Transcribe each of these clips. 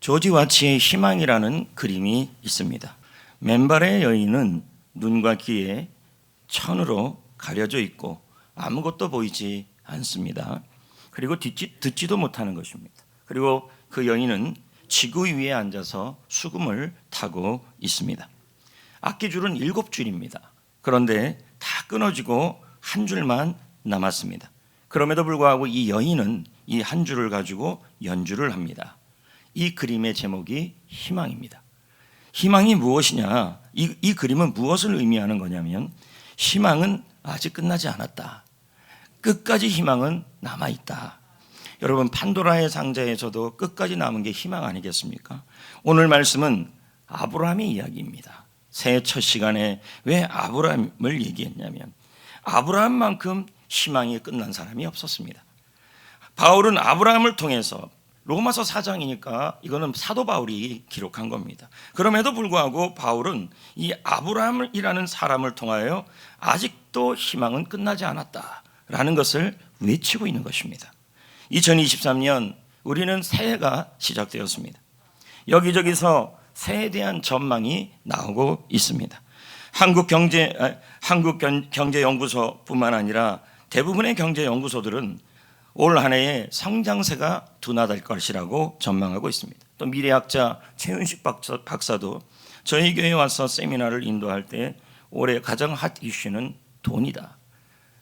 조지 와치의 희망이라는 그림이 있습니다. 맨발의 여인은 눈과 귀에 천으로 가려져 있고 아무것도 보이지 않습니다. 그리고 듣지도 못하는 것입니다. 그리고 그 여인은 지구 위에 앉아서 수금을 타고 있습니다. 악기줄은 7줄입니다. 그런데 다 끊어지고 한 줄만 남았습니다. 그럼에도 불구하고 이 여인은 이 한 줄을 가지고 연주를 합니다. 이 그림의 제목이 희망입니다. 희망이 무엇이냐? 이 그림은 무엇을 의미하는 거냐면 희망은 아직 끝나지 않았다. 끝까지 희망은 남아있다. 여러분, 판도라의 상자에서도 끝까지 남은 게 희망 아니겠습니까? 오늘 말씀은 아브라함의 이야기입니다. 새해 첫 시간에 왜 아브라함을 얘기했냐면 아브라함만큼 희망이 끝난 사람이 없었습니다. 바울은 아브라함을 통해서 로마서 4장이니까 이거는 사도 바울이 기록한 겁니다. 그럼에도 불구하고 바울은 이 아브라함이라는 사람을 통하여 아직도 희망은 끝나지 않았다라는 것을 외치고 있는 것입니다. 2023년 우리는 새해가 시작되었습니다. 여기저기서 새해에 대한 전망이 나오고 있습니다. 한국경제연구소뿐만 아니라 대부분의 경제연구소들은 올 한 해에 성장세가 둔화될 것이라고 전망하고 있습니다. 또 미래학자 최윤식 박사도 저희 교회에 와서 세미나를 인도할 때 올해 가장 핫 이슈는 돈이다.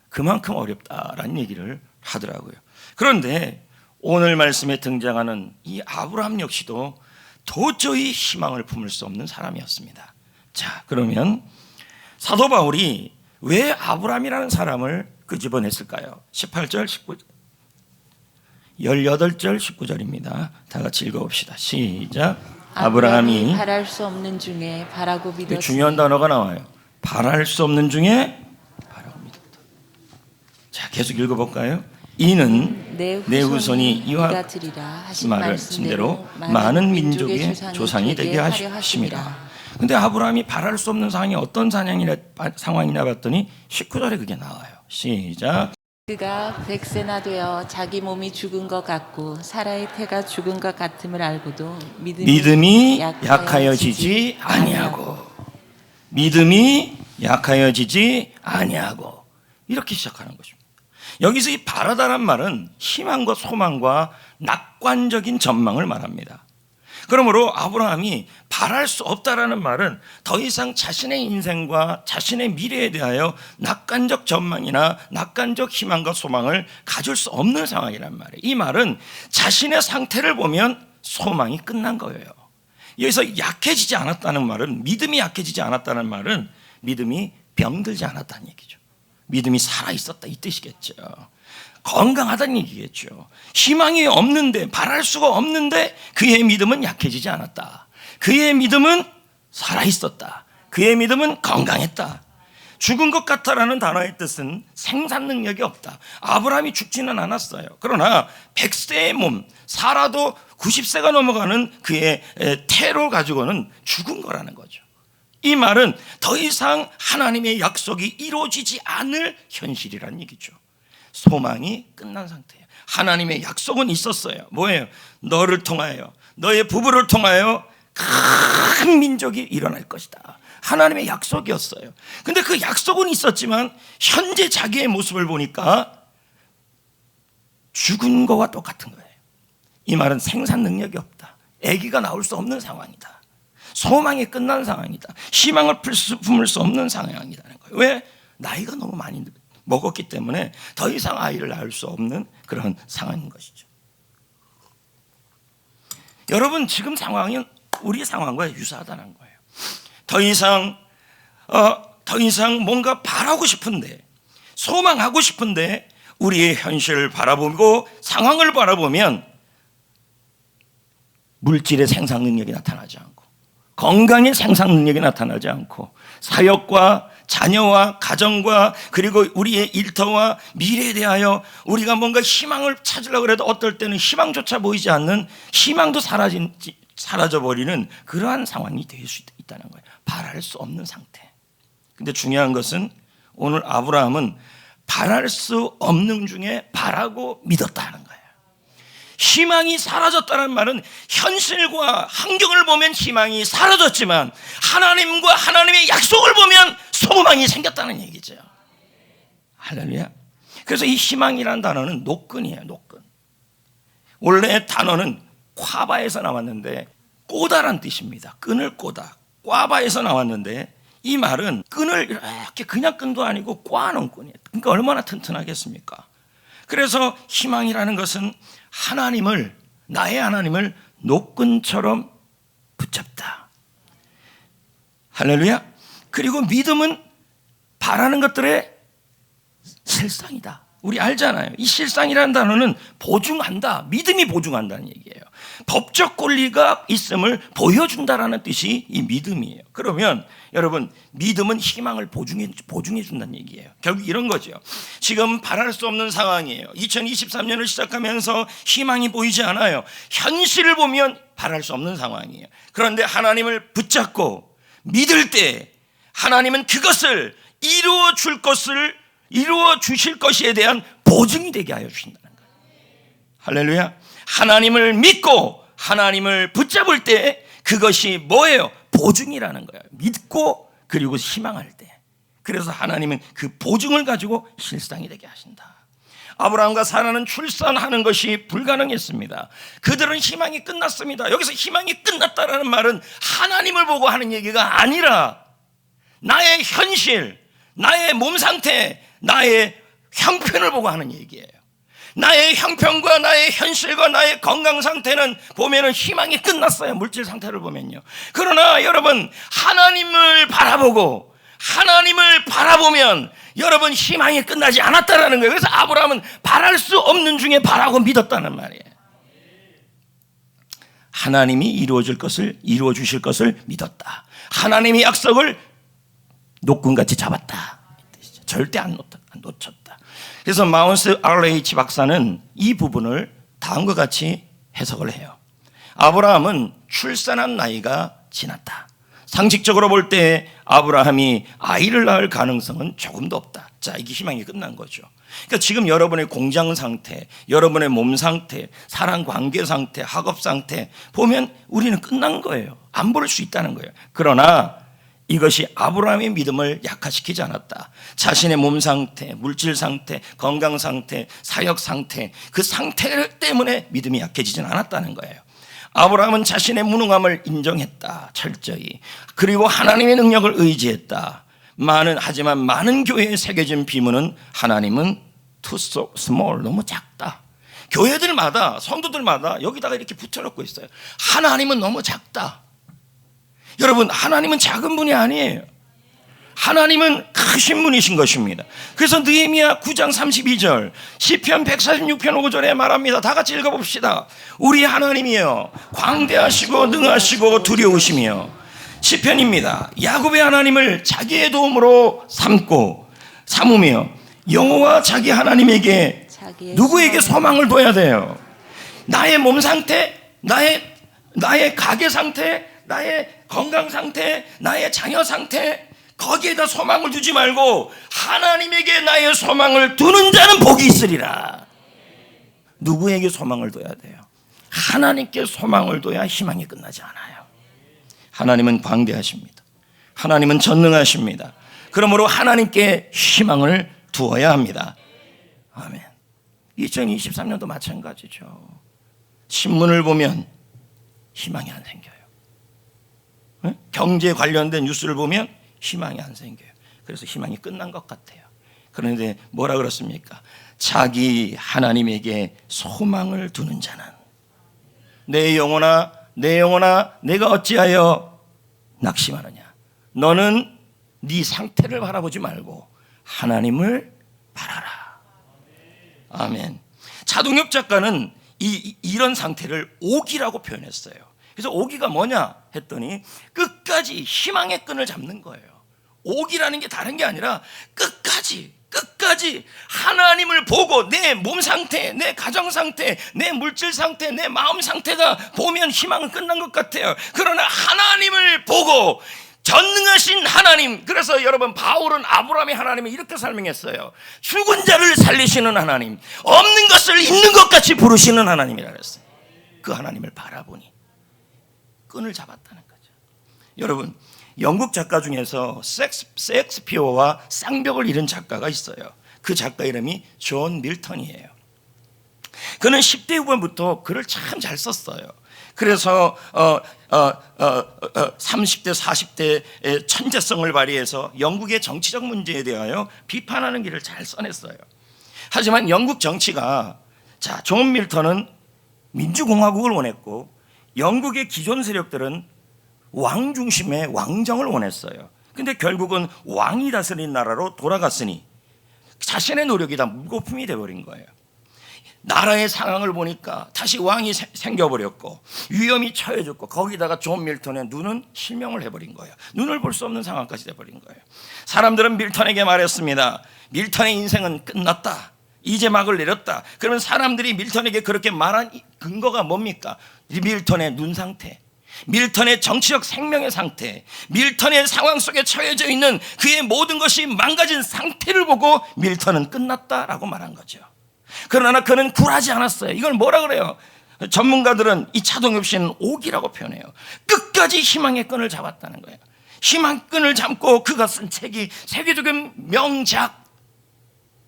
그만큼 어렵다라는 얘기를 하더라고요. 그런데 오늘 말씀에 등장하는 이 아브라함 역시도 도저히 희망을 품을 수 없는 사람이었습니다. 자, 그러면 사도 바울이 왜 아브라함이라는 사람을 끄집어냈을까요? 18절, 19절. 18절, 19절입니다. 다 같이 읽어봅시다. 시작. 아브라함이 바랄 수 없는 중에 바라고 믿었으니. 중요한 단어가 나와요. 바랄 수 없는 중에 바라고 믿었다. 자, 계속 읽어볼까요? 이는 내 후손이 이와 말씀대로 많은 민족의 조상이 되게 하심이라. 근데 아브라함이 바랄 수 없는 상황이 어떤 상황이냐 봤더니 19절에 그게 나와요. 시작. 그가 100세나 되어 자기 몸이 죽은 것 같고 사라의 태가 죽은 것 같음을 알고도 믿음이 약하여지지 아니하고 믿음이 약하여지지 아니하고 이렇게 시작하는 것입니다. 여기서 이 바라다란 말은 희망과 소망과 낙관적인 전망을 말합니다. 그러므로 아브라함이 바랄 수 없다라는 말은 더 이상 자신의 인생과 자신의 미래에 대하여 낙관적 전망이나 낙관적 희망과 소망을 가질 수 없는 상황이란 말이에요. 이 말은 자신의 상태를 보면 소망이 끝난 거예요. 여기서 약해지지 않았다는 말은, 믿음이 약해지지 않았다는 말은 믿음이 병들지 않았다는 얘기죠. 믿음이 살아있었다 이 뜻이겠죠. 건강하다는 얘기겠죠. 희망이 없는데, 바랄 수가 없는데 그의 믿음은 약해지지 않았다. 그의 믿음은 살아있었다. 그의 믿음은 건강했다. 죽은 것 같다라는 단어의 뜻은 생산 능력이 없다. 아브라함이 죽지는 않았어요. 그러나 100세의 몸, 살아도 90세가 넘어가는 그의 태를 가지고는 죽은 거라는 거죠. 이 말은 더 이상 하나님의 약속이 이루어지지 않을 현실이라는 얘기죠. 소망이 끝난 상태예요. 하나님의 약속은 있었어요. 뭐예요? 너를 통하여, 너의 부부를 통하여 큰 민족이 일어날 것이다. 하나님의 약속이었어요. 근데 그 약속은 있었지만 현재 자기의 모습을 보니까 죽은 거와 똑같은 거예요. 이 말은 생산 능력이 없다. 아기가 나올 수 없는 상황이다. 소망이 끝난 상황이다. 희망을 품을 수 없는 상황이라는 거예요. 왜? 나이가 너무 많이 먹었기 때문에 더 이상 아이를 낳을 수 없는 그런 상황인 것이죠. 여러분, 지금 상황은 우리 상황과 유사하다는 거예요. 더 이상 뭔가 바라고 싶은데, 소망하고 싶은데 우리의 현실을 바라보고 상황을 바라보면 물질의 생산 능력이 나타나지 않고, 건강의 생산 능력이 나타나지 않고, 사역과 자녀와 가정과 그리고 우리의 일터와 미래에 대하여 우리가 뭔가 희망을 찾으려고 해도 어떨 때는 희망조차 보이지 않는, 희망도 사라져버리는 그러한 상황이 될 수 있다는 거예요. 바랄 수 없는 상태. 근데 중요한 것은 오늘 아브라함은 바랄 수 없는 중에 바라고 믿었다는 거예요. 희망이 사라졌다는 말은 현실과 환경을 보면 희망이 사라졌지만 하나님과 하나님의 약속을 보면 소망이 생겼다는 얘기죠. 할렐루야. 그래서 이 희망이라는 단어는 노끈이에요. 노끈. 원래 단어는 콰바에서 나왔는데 꼬다란 뜻입니다. 끈을 꼬다. 꽈바에서 나왔는데 이 말은 끈을 이렇게 그냥 끈도 아니고 꽈놓은 끈이에요. 그러니까 얼마나 튼튼하겠습니까? 그래서 희망이라는 것은 하나님을, 나의 하나님을 노끈처럼 붙잡다. 할렐루야. 그리고 믿음은 바라는 것들의 실상이다. 우리 알잖아요. 이 실상이라는 단어는 보증한다. 믿음이 보증한다는 얘기예요. 법적 권리가 있음을 보여준다라는 뜻이 이 믿음이에요. 그러면 여러분, 믿음은 희망을 보증해 준다는 얘기예요. 결국 이런 거죠. 지금 바랄 수 없는 상황이에요. 2023년을 시작하면서 희망이 보이지 않아요. 현실을 보면 바랄 수 없는 상황이에요. 그런데 하나님을 붙잡고 믿을 때 하나님은 그것을 이루어 주실 것에 대한 보증이 되게 하여 주신다는 거예요. 할렐루야. 하나님을 믿고 하나님을 붙잡을 때 그것이 뭐예요? 보증이라는 거예요. 믿고 그리고 희망할 때. 그래서 하나님은 그 보증을 가지고 실상이 되게 하신다. 아브라함과 사라는 출산하는 것이 불가능했습니다. 그들은 희망이 끝났습니다. 여기서 희망이 끝났다라는 말은 하나님을 보고 하는 얘기가 아니라 나의 현실, 나의 몸 상태, 나의 형편을 보고 하는 얘기예요. 나의 형편과 나의 현실과 나의 건강 상태는 보면은 희망이 끝났어요. 물질 상태를 보면요. 그러나 여러분, 하나님을 바라보면 여러분 희망이 끝나지 않았다라는 거예요. 그래서 아브라함은 바랄 수 없는 중에 바라고 믿었다는 말이에요. 하나님이 이루어 주실 것을 믿었다. 하나님의 약속을 노끈같이 잡았다. 절대 안 놓쳤다. 그래서 마운스 R.H. 박사는 이 부분을 다음과 같이 해석을 해요. 아브라함은 출산한 나이가 지났다. 상식적으로 볼 때 아브라함이 아이를 낳을 가능성은 조금도 없다. 자, 이게 희망이 끝난 거죠. 그러니까 지금 여러분의 공장 상태, 여러분의 몸 상태, 사랑 관계 상태, 학업 상태 보면 우리는 끝난 거예요. 안 볼 수 있다는 거예요. 그러나 이것이 아브라함의 믿음을 약화시키지 않았다. 자신의 몸 상태, 물질 상태, 건강 상태, 사역 상태, 그 상태 때문에 믿음이 약해지진 않았다는 거예요. 아브라함은 자신의 무능함을 인정했다. 철저히. 그리고 하나님의 능력을 의지했다. 하지만 많은 교회에 새겨진 비문은 하나님은 too small, 너무 작다. 교회들마다, 성도들마다 여기다가 이렇게 붙여놓고 있어요. 하나님은 너무 작다. 여러분, 하나님은 작은 분이 아니에요. 하나님은 크신 분이신 것입니다. 그래서 느헤미야 9장 32절, 시편 146편 5절에 말합니다. 다 같이 읽어봅시다. 우리 하나님이여 광대하시고 능하시고 두려우시며, 시편입니다. 야곱의 하나님을 자기의 도움으로 삼으며 여호와 자기 하나님에게 누구에게 소망을 둬야 돼요? 나의 몸 상태, 나의 가게 상태, 나의 건강 상태, 나의 자녀 상태, 거기에다 소망을 두지 말고 하나님에게 나의 소망을 두는 자는 복이 있으리라. 누구에게 소망을 둬야 돼요? 하나님께 소망을 둬야 희망이 끝나지 않아요. 하나님은 광대하십니다. 하나님은 전능하십니다. 그러므로 하나님께 희망을 두어야 합니다. 아멘. 2023년도 마찬가지죠. 신문을 보면 희망이 안 생겨요. 경제 관련된 뉴스를 보면 희망이 안 생겨요. 그래서 희망이 끝난 것 같아요. 그런데 뭐라 그렇습니까? 자기 하나님에게 소망을 두는 자는 내 영혼아 내가 어찌하여 낙심하느냐. 너는 네 상태를 바라보지 말고 하나님을 바라라. 아멘. 자동엽 작가는 이런 상태를 오기라고 표현했어요. 그래서 오기가 뭐냐 했더니 끝까지 희망의 끈을 잡는 거예요. 오기라는 게 다른 게 아니라 끝까지 하나님을 보고 내 몸 상태, 내 가정 상태, 내 물질 상태, 내 마음 상태가 보면 희망은 끝난 것 같아요. 그러나 하나님을 보고 전능하신 하나님. 그래서 여러분 바울은 아브라함의 하나님을 이렇게 설명했어요. 죽은 자를 살리시는 하나님, 없는 것을 있는 것 같이 부르시는 하나님이라 그랬어요. 그 하나님을 바라보니 끈을 잡았다는 거죠. 여러분, 영국 작가 중에서 셰익스피어와 쌍벽을 이룬 작가가 있어요. 그 작가 이름이 존 밀턴이에요. 그는 10대 후반부터 글을 참 잘 썼어요. 그래서 30대 40대의 천재성을 발휘해서 영국의 정치적 문제에 대하여 비판하는 길을 잘 써냈어요. 하지만 영국 정치가, 존 밀턴은 민주공화국을 원했고 영국의 기존 세력들은 왕 중심의 왕정을 원했어요. 근데 결국은 왕이 다스린 나라로 돌아갔으니 자신의 노력이 다 물거품이 되어버린 거예요. 나라의 상황을 보니까 다시 왕이 생겨버렸고 위험이 처해졌고, 거기다가 존 밀턴의 눈은 실명을 해버린 거예요. 눈을 볼 수 없는 상황까지 돼버린 거예요. 사람들은 밀턴에게 말했습니다. 밀턴의 인생은 끝났다, 이제 막을 내렸다. 그러면 사람들이 밀턴에게 그렇게 말한 근거가 뭡니까? 밀턴의 눈 상태, 밀턴의 정치적 생명의 상태, 밀턴의 상황 속에 처해져 있는 그의 모든 것이 망가진 상태를 보고 밀턴은 끝났다라고 말한 거죠. 그러나 그는 굴하지 않았어요. 이걸 뭐라 그래요? 전문가들은 이 차동엽 씨는 옥이라고 표현해요. 끝까지 희망의 끈을 잡았다는 거예요. 희망의 끈을 잡고 그가 쓴 책이 세계적인 명작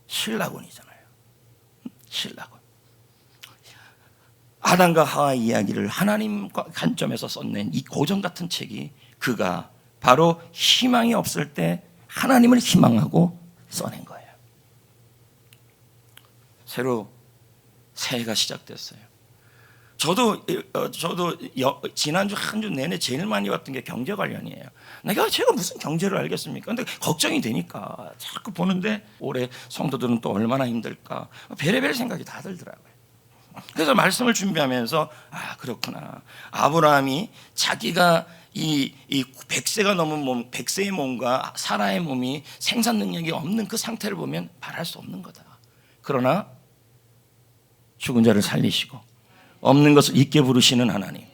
신라곤이잖아요. 신라곤. 아담과 하와 이야기를 하나님 관점에서 써낸 이 고전 같은 책이, 그가 바로 희망이 없을 때 하나님을 희망하고 써낸 거예요. 새로 새해가 시작됐어요. 저도 지난주 한 주 내내 제일 많이 봤던 게 경제 관련이에요. 제가 무슨 경제를 알겠습니까? 근데 걱정이 되니까 자꾸 보는데 올해 성도들은 또 얼마나 힘들까, 별의별 생각이 다 들더라고요. 그래서 말씀을 준비하면서 그렇구나. 아브라함이 자기가 이 100세가 넘은 몸, 100세의 몸과 사라의 몸이 생산 능력이 없는 그 상태를 보면 바랄 수 없는 거다. 그러나 죽은 자를 살리시고 없는 것을 있게 부르시는 하나님,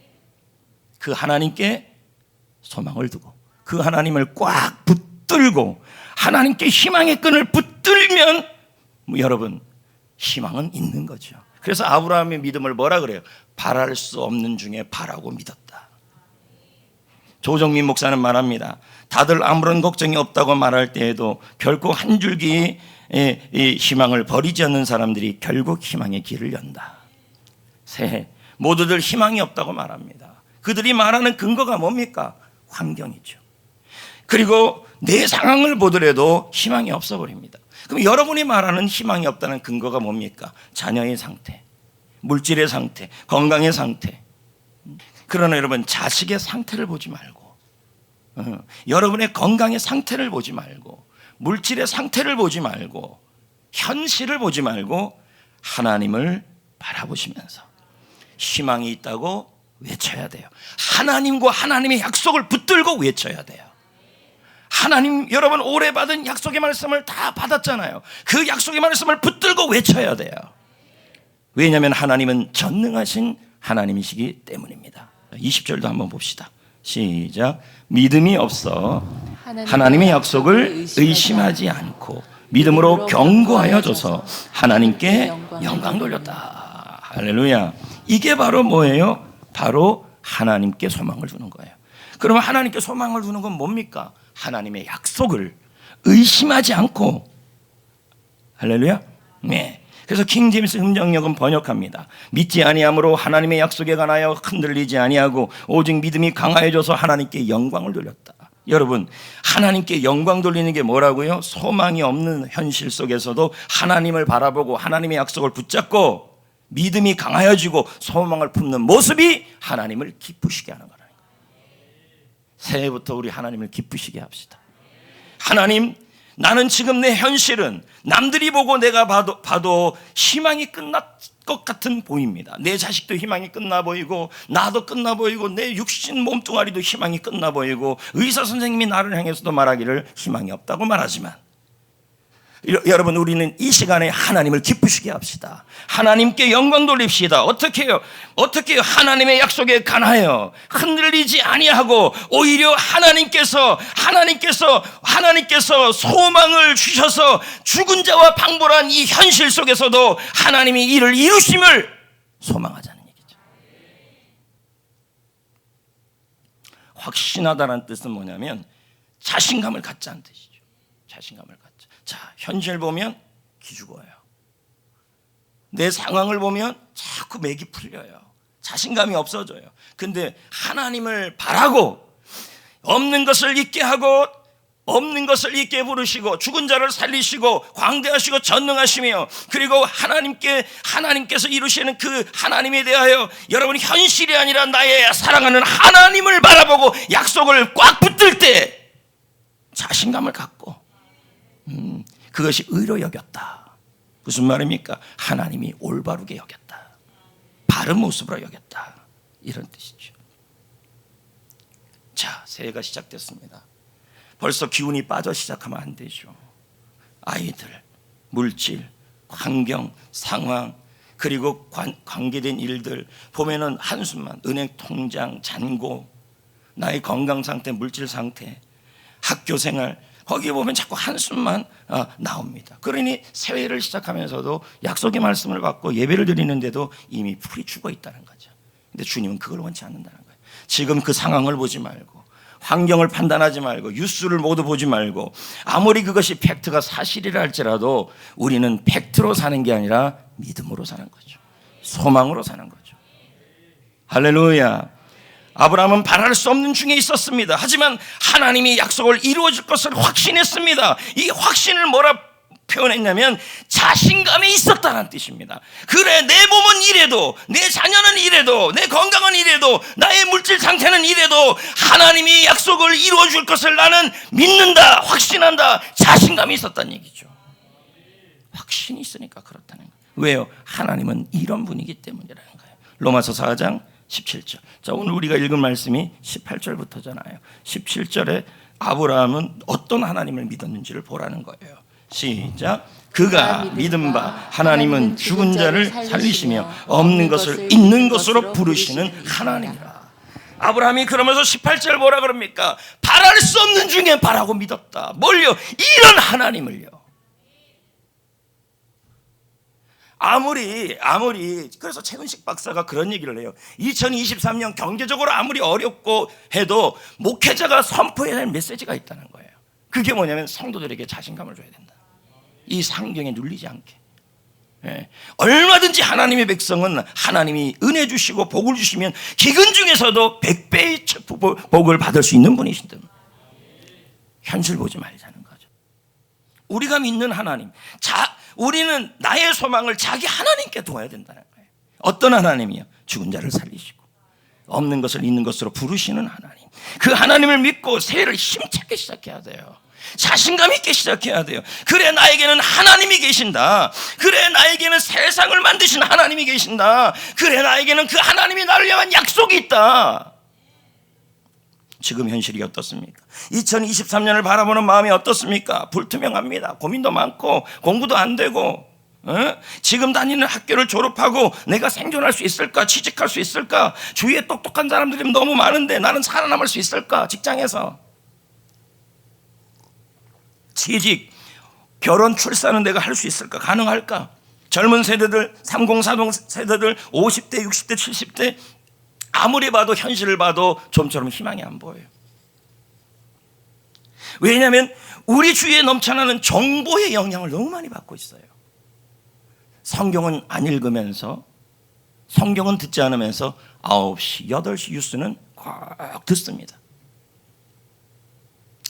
그 하나님께 소망을 두고 그 하나님을 꽉 붙들고 하나님께 희망의 끈을 붙들면 여러분, 희망은 있는 거죠. 그래서 아브라함의 믿음을 뭐라 그래요? 바랄 수 없는 중에 바라고 믿었다. 조정민 목사는 말합니다. 다들 아무런 걱정이 없다고 말할 때에도 결코 한 줄기의 희망을 버리지 않는 사람들이 결국 희망의 길을 연다. 새해 모두들 희망이 없다고 말합니다. 그들이 말하는 근거가 뭡니까? 환경이죠. 그리고 내 상황을 보더라도 희망이 없어 버립니다. 그럼 여러분이 말하는 희망이 없다는 근거가 뭡니까? 자녀의 상태, 물질의 상태, 건강의 상태. 그러나 여러분, 자식의 상태를 보지 말고, 여러분의 건강의 상태를 보지 말고, 물질의 상태를 보지 말고, 현실을 보지 말고 하나님을 바라보시면서 희망이 있다고 외쳐야 돼요. 하나님과 하나님의 약속을 붙들고 외쳐야 돼요. 하나님, 여러분 올해 받은 약속의 말씀을 다 받았잖아요. 그 약속의 말씀을 붙들고 외쳐야 돼요. 왜냐하면 하나님은 전능하신 하나님이시기 때문입니다. 20절도 한번 봅시다. 시작. 믿음이 없어 하나님의 약속을 의심하지 않고 믿음으로 경고하여 줘서 하나님께 영광 돌렸다. 할렐루야. 이게 바로 뭐예요? 바로 하나님께 소망을 두는 거예요. 그러면 하나님께 소망을 두는 건 뭡니까? 하나님의 약속을 의심하지 않고. 할렐루야. 네. 그래서 킹 제임스 음정역은 번역합니다. 믿지 아니함으로 하나님의 약속에 관하여 흔들리지 아니하고 오직 믿음이 강하여져서 하나님께 영광을 돌렸다. 여러분, 하나님께 영광 돌리는 게 뭐라고요? 소망이 없는 현실 속에서도 하나님을 바라보고 하나님의 약속을 붙잡고 믿음이 강하여지고 소망을 품는 모습이 하나님을 기쁘시게 하는 거라는 거예요. 새해부터 우리 하나님을 기쁘시게 합시다. 하나님, 나는 지금 내 현실은 남들이 보고 내가 봐도 희망이 끝날 것 같은 보입니다. 내 자식도 희망이 끝나 보이고 나도 끝나 보이고 내 육신 몸뚱아리도 희망이 끝나 보이고 의사 선생님이 나를 향해서도 말하기를 희망이 없다고 말하지만 여러분, 우리는 이 시간에 하나님을 기쁘시게 합시다. 하나님께 영광 돌립시다. 어떻게 해요? 어떻게 해요? 하나님의 약속에 관하여 흔들리지 아니하고 오히려 하나님께서 소망을 주셔서 죽은 자와 방불한 이 현실 속에서도 하나님이 이를 이루심을 소망하자는 얘기죠. 확신하다는 뜻은 뭐냐면 자신감을 갖자는 뜻이죠. 자신감을 갖자. 자, 현실 보면 기죽어요. 내 상황을 보면 자꾸 맥이 풀려요. 자신감이 없어져요. 근데 하나님을 바라고 없는 것을 있게 하고 없는 것을 있게 부르시고 죽은 자를 살리시고 광대하시고 전능하시며 그리고 하나님께서 이루시는 그 하나님에 대하여 여러분이 현실이 아니라 나의 사랑하는 하나님을 바라보고 약속을 꽉 붙들 때 자신감을 갖고 그것이 의로 여겼다. 무슨 말입니까? 하나님이 올바르게 여겼다. 바른 모습으로 여겼다. 이런 뜻이죠. 자, 새해가 시작됐습니다. 벌써 기운이 빠져 시작하면 안 되죠. 아이들, 물질, 환경, 상황, 그리고 관계된 일들 보면은 한숨만, 은행 통장, 잔고, 나의 건강 상태, 물질 상태, 학교 생활, 거기에 보면 자꾸 한숨만 나옵니다. 그러니 새해를 시작하면서도 약속의 말씀을 받고 예배를 드리는데도 이미 풀이 죽어 있다는 거죠. 근데 주님은 그걸 원치 않는다는 거예요. 지금 그 상황을 보지 말고 환경을 판단하지 말고 뉴스를 모두 보지 말고 아무리 그것이 팩트가 사실이라 할지라도 우리는 팩트로 사는 게 아니라 믿음으로 사는 거죠. 소망으로 사는 거죠. 할렐루야. 아브라함은 바랄 수 없는 중에 있었습니다. 하지만 하나님이 약속을 이루어질 것을 확신했습니다. 이 확신을 뭐라 표현했냐면 자신감이 있었다는 뜻입니다. 그래, 내 몸은 이래도, 내 자녀는 이래도, 내 건강은 이래도, 나의 물질 상태는 이래도 하나님이 약속을 이루어줄 것을 나는 믿는다, 확신한다. 자신감이 있었다는 얘기죠. 확신이 있으니까 그렇다는 거예요. 왜요? 하나님은 이런 분이기 때문이라는 거예요. 로마서 4장 17절. 자, 오늘 우리가 읽은 말씀이 18절부터잖아요. 17절에 아브라함은 어떤 하나님을 믿었는지를 보라는 거예요. 시작. 그가 믿은 바 하나님은 죽은 자를 살리시며 없는 것을 있는 것으로 부르시는 하나님이라. 아브라함이 그러면서 18절 뭐라 그럽니까? 바랄 수 없는 중에 바라고 믿었다. 뭘요? 이런 하나님을요. 아무리 그래서 최은식 박사가 그런 얘기를 해요. 2023년 경제적으로 아무리 어렵고 해도 목회자가 선포해야 할 메시지가 있다는 거예요. 그게 뭐냐면 성도들에게 자신감을 줘야 된다. 이 상경에 눌리지 않게. 얼마든지 하나님의 백성은 하나님이 은혜 주시고 복을 주시면 기근 중에서도 100배의 복을 받을 수 있는 분이신다. 현실 보지 말자는 거죠. 우리가 믿는 하나님, 우리는 나의 소망을 자기 하나님께 둬야 된다는 거예요. 어떤 하나님이요? 죽은 자를 살리시고 없는 것을 있는 것으로 부르시는 하나님. 그 하나님을 믿고 새해를 힘차게 시작해야 돼요. 자신감 있게 시작해야 돼요. 그래, 나에게는 하나님이 계신다. 그래, 나에게는 세상을 만드신 하나님이 계신다. 그래, 나에게는 그 하나님이 나를 향한 약속이 있다. 지금 현실이 어떻습니까? 2023년을 바라보는 마음이 어떻습니까? 불투명합니다. 고민도 많고 공부도 안 되고 지금 다니는 학교를 졸업하고 내가 생존할 수 있을까? 취직할 수 있을까? 주위에 똑똑한 사람들이 너무 많은데 나는 살아남을 수 있을까? 직장에서 취직, 결혼, 출산은 내가 할 수 있을까? 가능할까? 젊은 세대들, 30, 40 세대들 50대, 60대, 70대 아무리 봐도 현실을 봐도 좀처럼 희망이 안 보여요. 왜냐하면 우리 주위에 넘쳐나는 정보의 영향을 너무 많이 받고 있어요. 성경은 안 읽으면서, 성경은 듣지 않으면서 9시, 8시 뉴스는 꼭 듣습니다.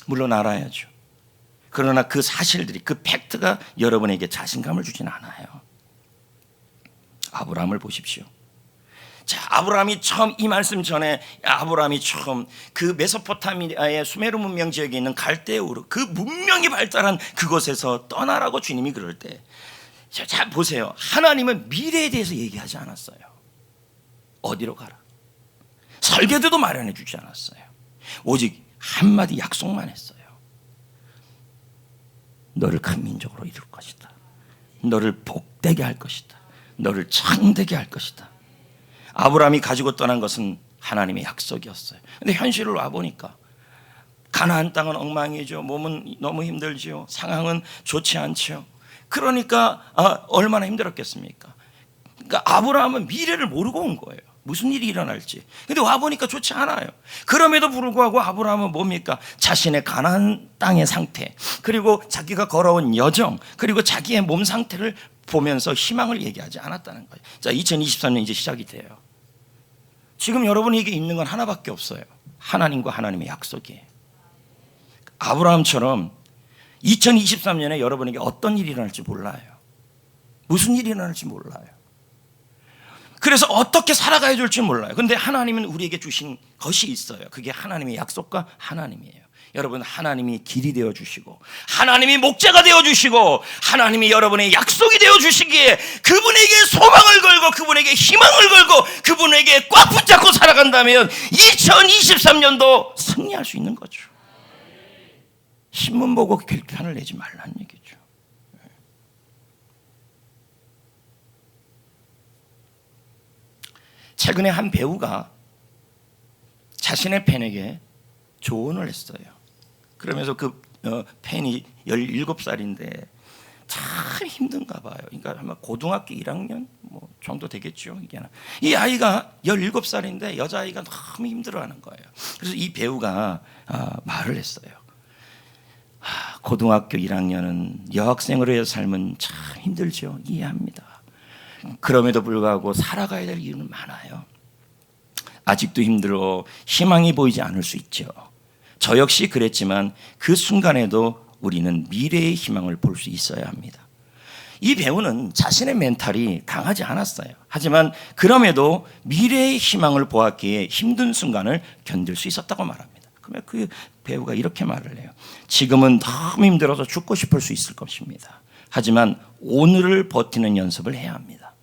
물론 알아야죠. 그러나 그 사실들이, 그 팩트가 여러분에게 자신감을 주진 않아요. 아브라함을 보십시오. 자, 아브라함이 처음, 이 말씀 전에 아브라함이 처음 그 메소포타미아의 수메르 문명 지역에 있는 갈대우르, 그 문명이 발달한 그곳에서 떠나라고 주님이 그럴 때, 자 보세요. 하나님은 미래에 대해서 얘기하지 않았어요. 어디로 가라, 설계도도 마련해 주지 않았어요. 오직 한마디 약속만 했어요. 너를 큰 민족으로 이룰 것이다. 너를 복되게 할 것이다. 너를 창되게 할 것이다. 아브라함이 가지고 떠난 것은 하나님의 약속이었어요. 근데 현실을 와보니까 가나안 땅은 엉망이죠. 몸은 너무 힘들지요. 상황은 좋지 않죠. 그러니까 얼마나 힘들었겠습니까? 그러니까 아브라함은 미래를 모르고 온 거예요. 무슨 일이 일어날지. 근데 와보니까 좋지 않아요. 그럼에도 불구하고 아브라함은 뭡니까? 자신의 가나안 땅의 상태, 그리고 자기가 걸어온 여정, 그리고 자기의 몸 상태를 보면서 희망을 얘기하지 않았다는 거예요. 자, 2023년 이제 시작이 돼요. 지금 여러분에게 있는 건 하나밖에 없어요. 하나님과 하나님의 약속이에요. 아브라함처럼 2023년에 여러분에게 어떤 일이 일어날지 몰라요. 무슨 일이 일어날지 몰라요. 그래서 어떻게 살아가야 될지 몰라요. 그런데 하나님은 우리에게 주신 것이 있어요. 그게 하나님의 약속과 하나님이에요. 여러분, 하나님이 길이 되어 주시고 하나님이 목자가 되어 주시고 하나님이 여러분의 약속이 되어 주시기에 그분에게 소망을 걸고 그분에게 희망을 걸고 그분에게 꽉 붙잡고 살아간다면 2023년도 승리할 수 있는 거죠. 신문 보고 결판을 내지 말라는 얘기죠. 최근에 한 배우가 자신의 팬에게 조언을 했어요. 그러면서 그 팬이 17살인데 참 힘든가 봐요. 그러니까 아마 고등학교 1학년 뭐 정도 되겠죠. 이 아이가 17살인데 여자아이가 너무 힘들어하는 거예요. 그래서 이 배우가 말을 했어요. 고등학교 1학년은 여학생으로의 삶은 참 힘들죠. 이해합니다. 그럼에도 불구하고 살아가야 될 이유는 많아요. 아직도 힘들어 희망이 보이지 않을 수 있죠. 저 역시 그랬지만 그 순간에도 우리는 미래의 희망을 볼 수 있어야 합니다. 이 배우는 자신의 멘탈이 강하지 않았어요. 하지만 그럼에도 미래의 희망을 보았기에 힘든 순간을 견딜 수 있었다고 말합니다. 그러면 그 배우가 이렇게 말을 해요. 지금은 너무 힘들어서 죽고 싶을 수 있을 것입니다. 하지만 오늘을 버티는 연습을 해야 합니다.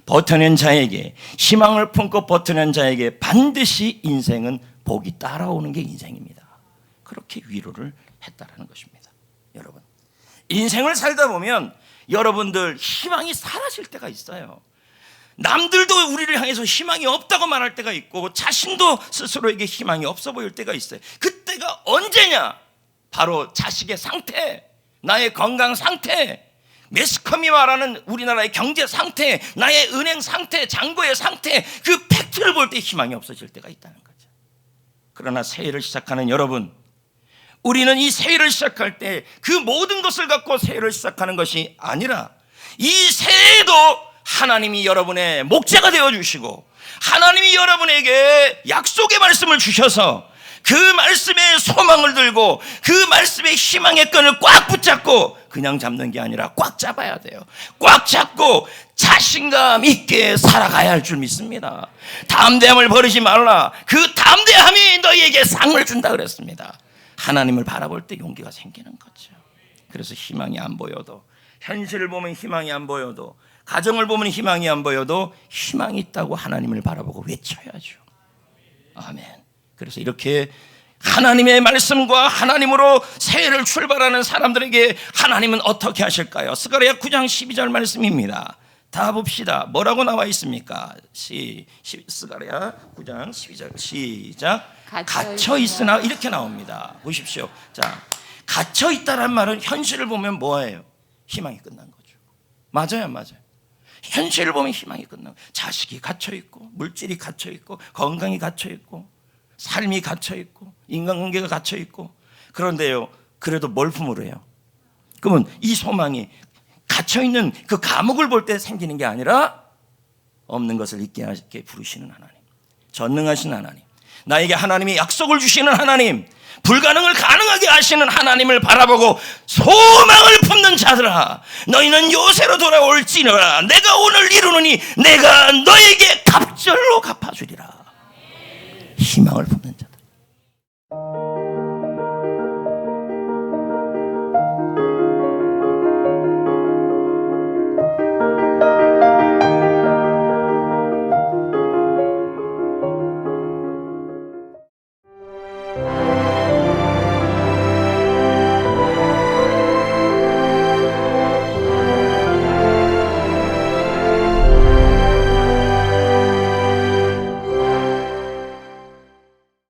버텨낸 자에게, 희망을 품고 버텨낸 자에게 반드시 인생은 복이 따라오는 게 인생입니다. 그렇게 위로를 했다라는 것입니다. 여러분, 인생을 살다 보면 여러분들 희망이 사라질 때가 있어요. 남들도 우리를 향해서 희망이 없다고 말할 때가 있고 자신도 스스로에게 희망이 없어 보일 때가 있어요. 그때가 언제냐? 바로 자식의 상태, 나의 건강 상태, 매스컴이 말하는 우리나라의 경제 상태, 나의 은행 상태, 잔고의 상태, 그 팩트를 볼 때 희망이 없어질 때가 있다는 거죠. 그러나 새해를 시작하는 여러분, 우리는 이 새해를 시작할 때 그 모든 것을 갖고 새해를 시작하는 것이 아니라 이 새해에도 하나님이 여러분의 목자가 되어주시고 하나님이 여러분에게 약속의 말씀을 주셔서 그 말씀에 소망을 들고 그 말씀의 희망의 끈을 꽉 붙잡고 그냥 잡는 게 아니라 꽉 잡아야 돼요. 꽉 잡고 자신감 있게 살아가야 할 줄 믿습니다. 담대함을 버리지 말라. 그 담대함이 너희에게 상을 준다 그랬습니다. 하나님을 바라볼 때 용기가 생기는 거죠. 그래서 희망이 안 보여도, 현실을 보면 희망이 안 보여도, 가정을 보면 희망이 안 보여도 희망이 있다고 하나님을 바라보고 외쳐야죠. 아멘. 그래서 이렇게 하나님의 말씀과 하나님으로 새해를 출발하는 사람들에게 하나님은 어떻게 하실까요? 스가랴 9장 12절 말씀입니다. 다 봅시다. 뭐라고 나와 있습니까? 스가랴 9장 12절 시작. 갇혀 있으나 이렇게 나옵니다. 보십시오. 자, 갇혀 있다란 말은 현실을 보면 뭐예요? 희망이 끝난 거죠. 맞아요, 맞아요. 현실을 보면 희망이 끝나고 자식이 갇혀 있고 물질이 갇혀 있고 건강이 갇혀 있고 삶이 갇혀 있고 인간관계가 갇혀 있고 그런데요, 그래도 뭘 품으로 해요? 그러면 이 소망이 갇혀 있는 그 감옥을 볼 때 생기는 게 아니라 없는 것을 있게 하게 부르시는 하나님, 전능하신 하나님, 나에게 하나님이 약속을 주시는 하나님, 불가능을 가능하게 하시는 하나님을 바라보고 소망을 품는 자들아, 너희는 요새로 돌아올지니라. 내가 오늘 이루노니 내가 너에게 갑절로 갚아주리라. 희망을 품는 자들.